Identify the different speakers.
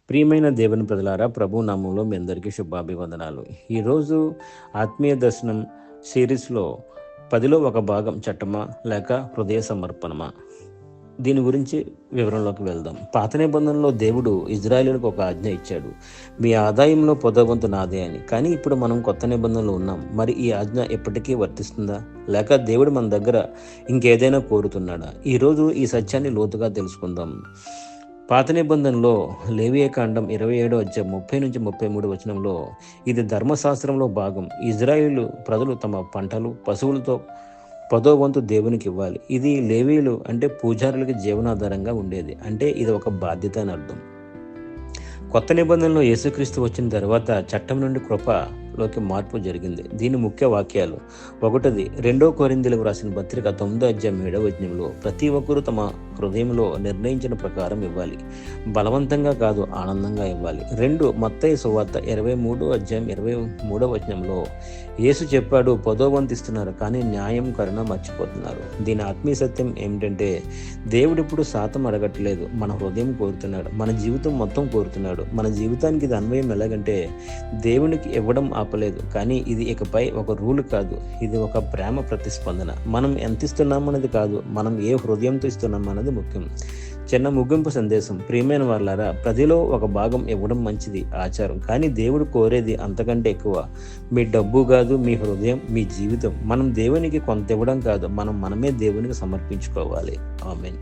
Speaker 1: ప్రియమైన దేవుని ప్రజలారా, ప్రభు నామంలో మీ అందరికీ శుభాభివందనాలు. ఈరోజు ఆత్మీయ దర్శనం సిరీస్లో 10లో ఒక భాగం చట్టమా లేక హృదయ సమర్పణమా, దీని గురించి వివరంలోకి వెళ్దాం. పాత నిబంధనలో దేవుడు ఇజ్రాయేలులకు ఒక ఆజ్ఞ ఇచ్చాడు, మీ ఆదాయంలో 10వ వంతు నాదే అని. కానీ ఇప్పుడు మనం కొత్త నిబంధనలో ఉన్నాం. మరి ఈ ఆజ్ఞ ఎప్పటికీ వర్తిస్తుందా, లేక దేవుడు మన దగ్గర ఇంకేదైనా కోరుతున్నాడా? ఈరోజు ఈ సత్యాన్ని లోతుగా తెలుసుకుందాం. పాత నిబంధనలో లేవియకాండం 27వ అధ్యాయం 30-33 వచనంలో ఇది ధర్మశాస్త్రంలో భాగం. ఇజ్రాయేలు ప్రజలు తమ పంటలు, పశువులతో 10వ వంతు దేవునికి ఇవ్వాలి. ఇది లేవీయులు అంటే పూజారులకి జీవనాధారంగా ఉండేది. అంటే ఇది ఒక బాధ్యత అని అర్థం. కొత్త నిబంధనలో యేసుక్రీస్తు వచ్చిన తర్వాత చట్టం నుండి కృపలోకి మార్పు జరిగింది. దీని ముఖ్య వాక్యాలు: 1, 2 కొరింథీయులకు రాసిన పత్రిక 9వ అధ్యాయం 7వ వచనంలో ప్రతి ఒక్కరూ తమ హృదయంలో నిర్ణయించిన ప్రకారం ఇవ్వాలి, బలవంతంగా కాదు, ఆనందంగా ఇవ్వాలి. 2, మత్తయి సువార్త 23వ అధ్యాయం 23వ వచనంలో యేసు చెప్పాడు, 10వ వంతు ఇస్తున్నారు కానీ న్యాయం, కరుణ మర్చిపోతున్నారు. దీని ఆత్మీయ సత్యం ఏమిటంటే దేవుడు ఇప్పుడు శాతం అడగట్లేదు, మన హృదయం కోరుతున్నాడు, మన జీవితం మొత్తం కోరుతున్నాడు. మన జీవితానికి ఇది అన్వయం ఎలాగంటే దేవునికి ఇవ్వడం ఆపలేదు, కానీ ఇది ఇకపై ఒక రూల్ కాదు, ఇది ఒక ప్రేమ ప్రతిస్పందన. మనం ఎంత ఇస్తున్నాం అన్నది కాదు, మనం ఏ హృదయంతో ఇస్తున్నాం అన్నది ముఖ్యం. చిన్న ముగింపు సందేశం: ప్రియమైన వాళ్ళారా, ప్రతిలో ఒక భాగం ఇవ్వడం మంచిది, ఆచారం. కానీ దేవుడు కోరేది అంతకంటే ఎక్కువ. మీ డబ్బు కాదు, మీ హృదయం, మీ జీవితం. మనం దేవునికి కొంత ఇవ్వడం కాదు, మనమే దేవునికి సమర్పించుకోవాలి. ఆమేన్.